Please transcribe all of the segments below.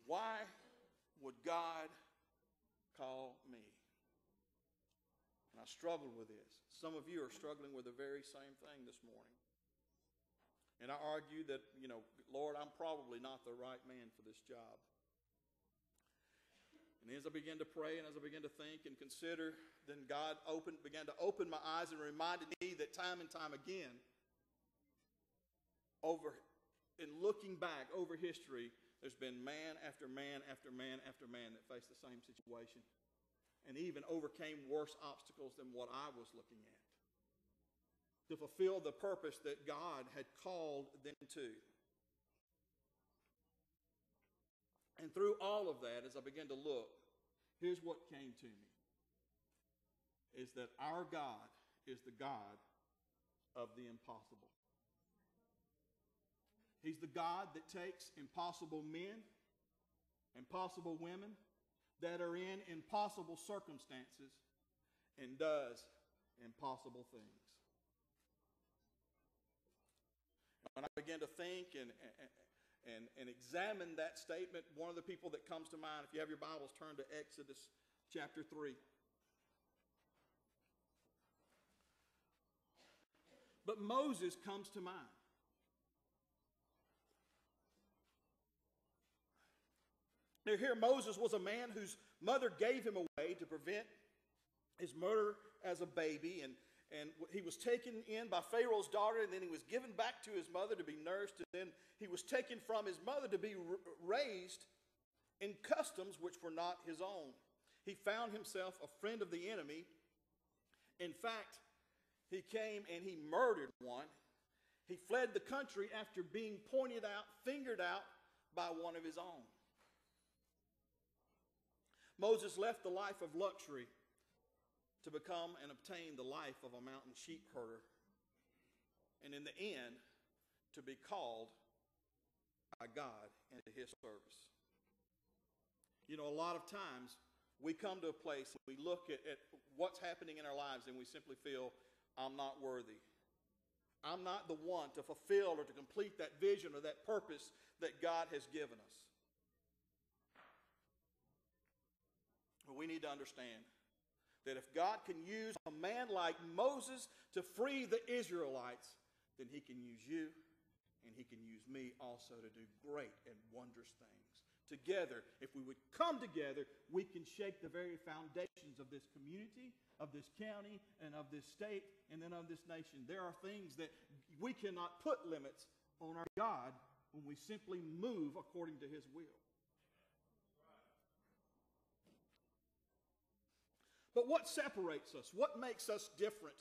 Why would God call me? And I struggled with this. Some of you are struggling with the very same thing this morning. And I argue that, Lord, I'm probably not the right man for this job. And as I began to pray and as I began to think and consider, then God began to open my eyes and reminded me that time and time again, in looking back over history, there's been man after man after man after man that faced the same situation and even overcame worse obstacles than what I was looking at to fulfill the purpose that God had called them to. And through all of that, as I began to look, here's what came to me, is that our God is the God of the impossible. He's the God that takes impossible men, impossible women that are in impossible circumstances and does impossible things. When I began to think and examine that statement, one of the people that comes to mind, if you have your Bibles, turn to Exodus chapter 3. But Moses comes to mind. Now here Moses was a man whose mother gave him away to prevent his murder as a baby, and he was taken in by Pharaoh's daughter, and then he was given back to his mother to be nursed, and then he was taken from his mother to be raised in customs which were not his own. He found himself a friend of the enemy. In fact, he came and he murdered one. He fled the country after being fingered out by one of his own. Moses left the life of luxury to become and obtain the life of a mountain sheep herder, and in the end, to be called by God into his service. A lot of times we come to a place and we look at what's happening in our lives and we simply feel, I'm not worthy. I'm not the one to fulfill or to complete that vision or that purpose that God has given us. But we need to understand that if God can use a man like Moses to free the Israelites, then he can use you and he can use me also to do great and wondrous things. Together, if we would come together, we can shake the very foundations of this community, of this county, and of this state, and then of this nation. There are things that we cannot put limits on our God when we simply move according to his will. But what separates us? What makes us different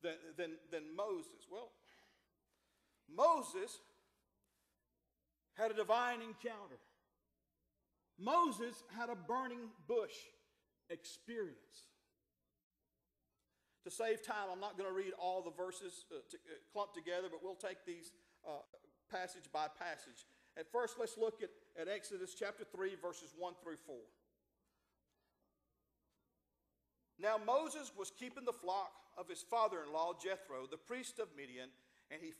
than Moses? Well, Moses had a divine encounter. Moses had a burning bush experience. To save time, I'm not going to read all the verses clumped together, but we'll take these passage by passage. At first, let's look at Exodus chapter 3, verses 1 through 4. Now Moses was keeping the flock of his father-in-law Jethro, the priest of Midian, and he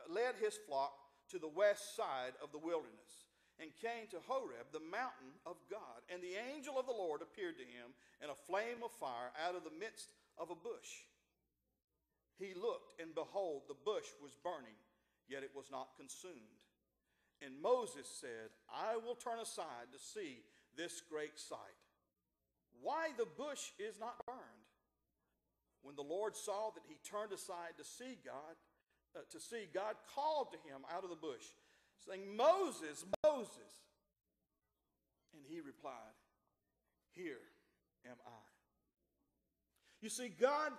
led his flock to the west side of the wilderness and came to Horeb, the mountain of God. And the angel of the Lord appeared to him in a flame of fire out of the midst of a bush. He looked, and behold, the bush was burning, yet it was not consumed. And Moses said, I will turn aside to see this great sight, why the bush is not burned. When the Lord saw that he turned aside to see God called to him out of the bush, saying, Moses, Moses. And he replied, Here am I. You see, God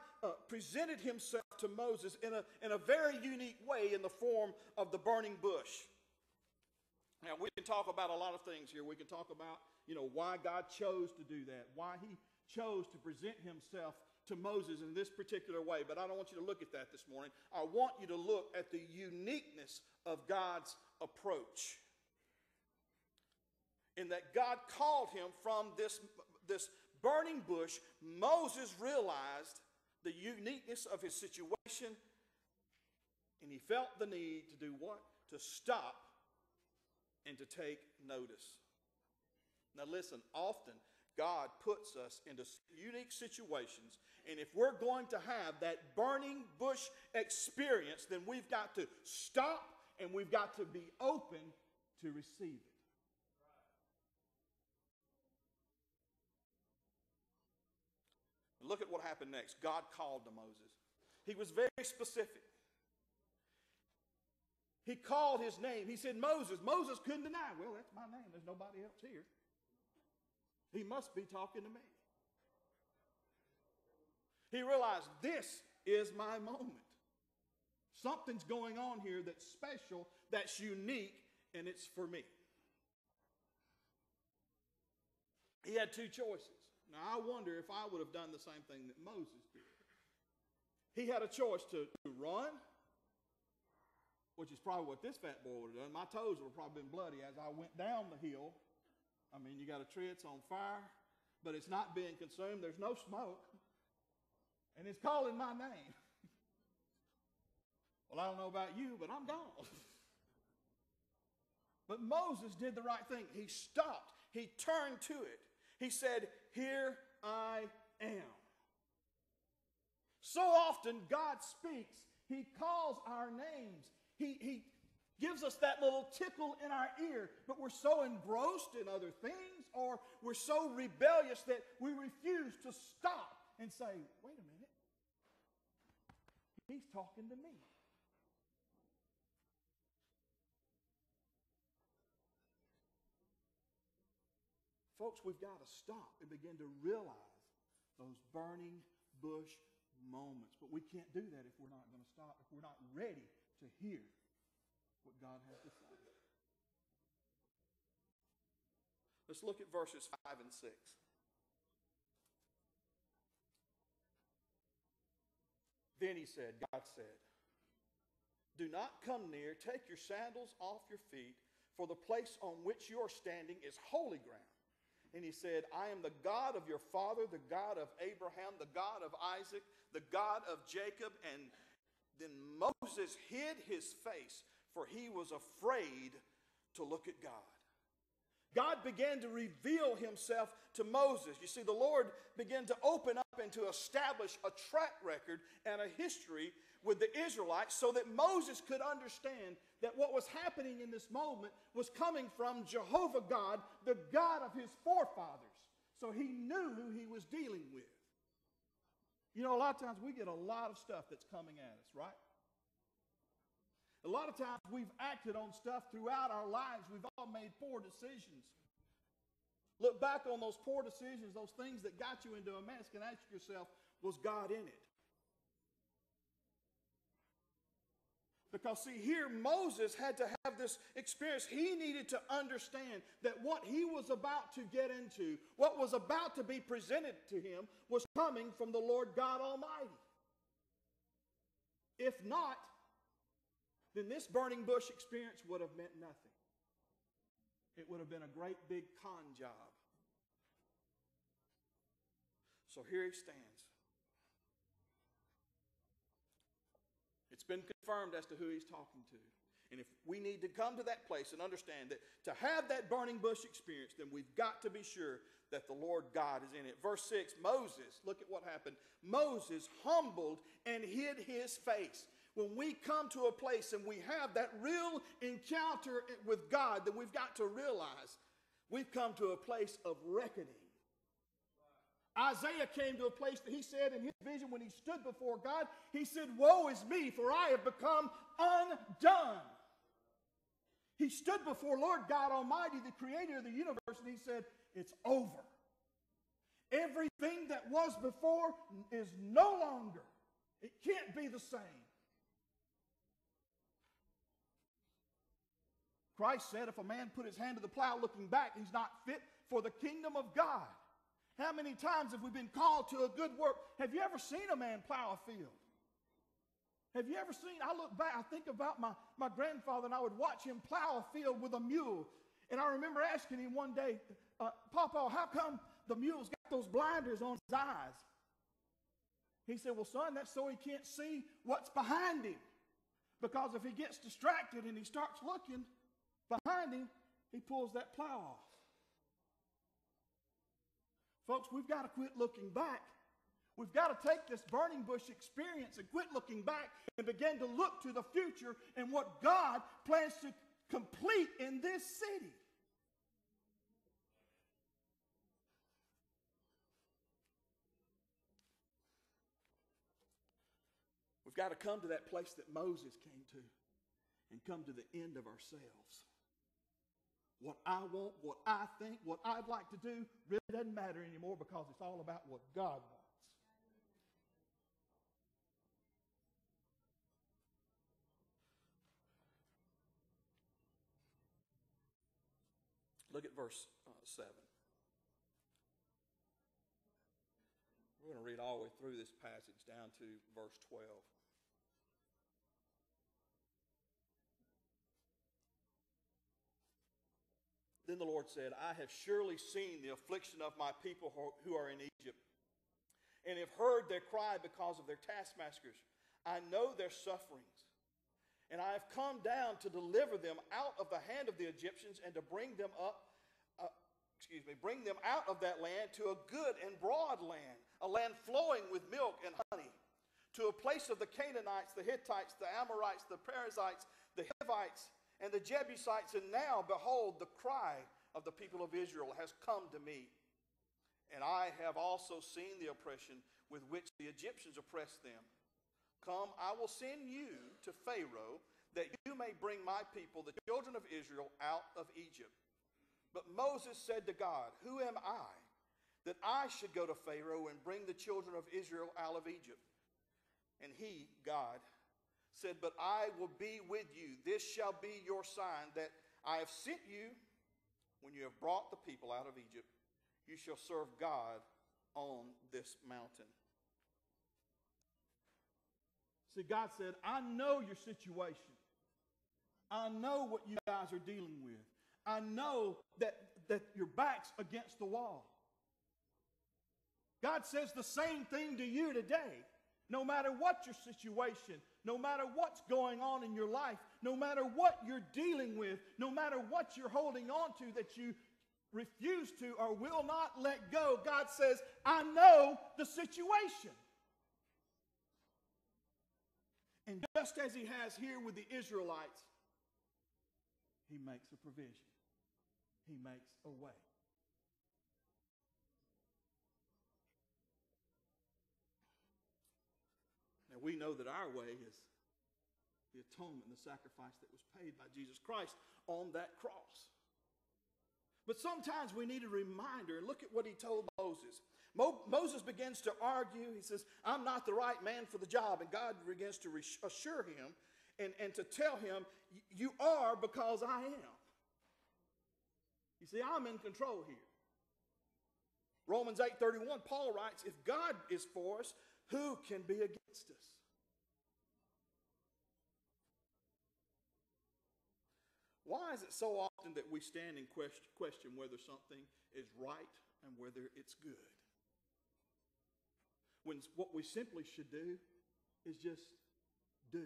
presented himself to Moses in a very unique way in the form of the burning bush. Now, we can talk about a lot of things here. We can talk about, why God chose to do that, why he chose to present himself to Moses in this particular way. But I don't want you to look at that this morning. I want you to look at the uniqueness of God's approach. In that God called him from this burning bush. Moses realized the uniqueness of his situation, and he felt the need to do what? To stop and to take notice. Now listen, often God puts us into unique situations, and if we're going to have that burning bush experience, then we've got to stop and we've got to be open to receive it. Look at what happened next. God called to Moses. He was very specific. He called his name. He said, Moses. Moses couldn't deny. Well, that's my name. There's nobody else here. He must be talking to me. He realized, this is my moment. Something's going on here that's special, that's unique, and it's for me. He had two choices. Now, I wonder if I would have done the same thing that Moses did. He had a choice to run, which is probably what this fat boy would have done. My toes would have probably been bloody as I went down the hill. I mean, you got a tree, it's on fire, but it's not being consumed. There's no smoke, and it's calling my name. Well, I don't know about you, but I'm gone. But Moses did the right thing. He stopped. He turned to it. He said, here I am. So often God speaks. He calls our names. He gives us that little tickle in our ear, but we're so engrossed in other things, or we're so rebellious that we refuse to stop and say, wait a minute. He's talking to me. Folks, we've got to stop and begin to realize those burning bush moments. But we can't do that if we're not going to stop, if we're not ready to hear what God has to say. Let's look at verses 5 and 6. Then he said, God said, do not come near, take your sandals off your feet, for the place on which you are standing is holy ground. And he said, I am the God of your father, the God of Abraham, the God of Isaac, the God of Jacob. And then Moses hid his face, for he was afraid to look at God. God began to reveal himself to Moses. You see, the Lord began to open up and to establish a track record and a history with the Israelites so that Moses could understand that what was happening in this moment was coming from Jehovah God, the God of his forefathers. So he knew who he was dealing with. You know, a lot of times we get a lot of stuff that's coming at us, right? A lot of times we've acted on stuff throughout our lives. We've all made poor decisions. Look back on those poor decisions, those things that got you into a mess, and ask yourself, was God in it? Because see, here Moses had to have this experience. He needed to understand that what he was about to get into, what was about to be presented to him, was coming from the Lord God Almighty. If not, then this burning bush experience would have meant nothing. It would have been a great big con job. So here he stands. It's been confirmed as to who he's talking to. And if we need to come to that place and understand that to have that burning bush experience, then we've got to be sure that the Lord God is in it. Verse 6, Moses, look at what happened. Moses humbled and hid his face. When we come to a place and we have that real encounter with God, then we've got to realize we've come to a place of reckoning. Isaiah came to a place that he said in his vision when he stood before God, he said, woe is me, for I have become undone. He stood before Lord God Almighty, the creator of the universe, and he said, it's over. Everything that was before is no longer. It can't be the same. Christ said if a man put his hand to the plow looking back, he's not fit for the kingdom of God. How many times have we been called to a good work? Have you ever seen a man plow a field? Have you ever seen, I look back, I think about my grandfather, and I would watch him plow a field with a mule. And I remember asking him one day, Papa, how come the mule's got those blinders on his eyes? He said, well, son, that's so he can't see what's behind him. Because if he gets distracted and he starts looking behind him, he pulls that plow off. Folks, we've got to quit looking back. We've got to take this burning bush experience and quit looking back and begin to look to the future and what God plans to complete in this city. We've got to come to that place that Moses came to and come to the end of ourselves. What I want, what I think, what I'd like to do really doesn't matter anymore because it's all about what God wants. Look at verse 7. We're going to read all the way through this passage down to verse 12. Then the Lord said, I have surely seen the affliction of my people who are in Egypt, and have heard their cry because of their taskmasters. I know their sufferings, and I have come down to deliver them out of the hand of the Egyptians and to bring them out of that land to a good and broad land, a land flowing with milk and honey, to a place of the Canaanites, the Hittites, the Amorites, the Perizzites, the Hivites, and the Jebusites. And now, behold, the cry of the people of Israel has come to me. And I have also seen the oppression with which the Egyptians oppressed them. Come, I will send you to Pharaoh, that you may bring my people, the children of Israel, out of Egypt. But Moses said to God, who am I, that I should go to Pharaoh and bring the children of Israel out of Egypt? And he, God, said, but I will be with you. This shall be your sign that I have sent you. When you have brought the people out of Egypt, you shall serve God on this mountain. See, God said, I know your situation. I know what you guys are dealing with. I know that your back's against the wall. God says the same thing to you today. No matter what your situation, no matter what's going on in your life, no matter what you're dealing with, no matter what you're holding on to that you refuse to or will not let go, God says, I know the situation. And just as he has here with the Israelites, he makes a provision. He makes a way. Now we know that our way is the atonement, the sacrifice that was paid by Jesus Christ on that cross. But sometimes we need a reminder. Look at what he told Moses. Moses begins to argue. He says, I'm not the right man for the job. And God begins to assure him and to tell him, you are because I am. You see, I'm in control here. Romans 8:31, Paul writes, if God is for us, who can be against us? Why is it so often that we stand in question whether something is right and whether it's good? When what we simply should do is just do.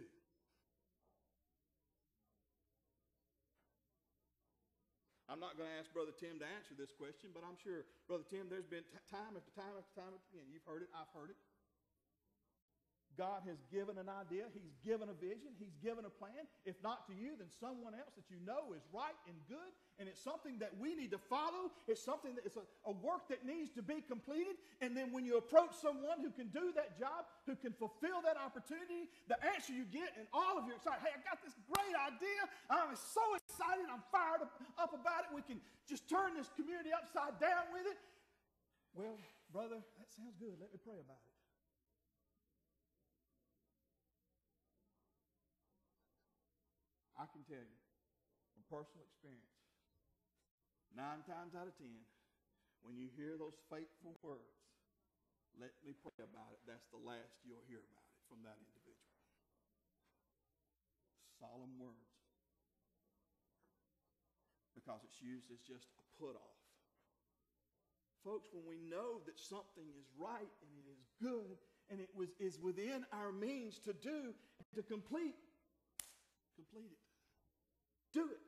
I'm not going to ask Brother Tim to answer this question, but I'm sure, Brother Tim, there's been time after time after time again. You've heard it, I've heard it. God has given an idea. He's given a vision. He's given a plan. If not to you, then someone else that you know is right and good. And it's something that we need to follow. It's something that it's a work that needs to be completed. And then when you approach someone who can do that job, who can fulfill that opportunity, the answer you get, and all of you are excited, hey, I got this great idea. I'm so excited. I'm fired up about it. We can just turn this community upside down with it. Well, brother, that sounds good. Let me pray about it. I can tell you from personal experience, 9 times out of 10, when you hear those fateful words, let me pray about it, that's the last you'll hear about it from that individual. Solemn words. Because it's used as just a put-off. Folks, when we know that something is right and it is good and it is within our means to do and to complete it. Do it.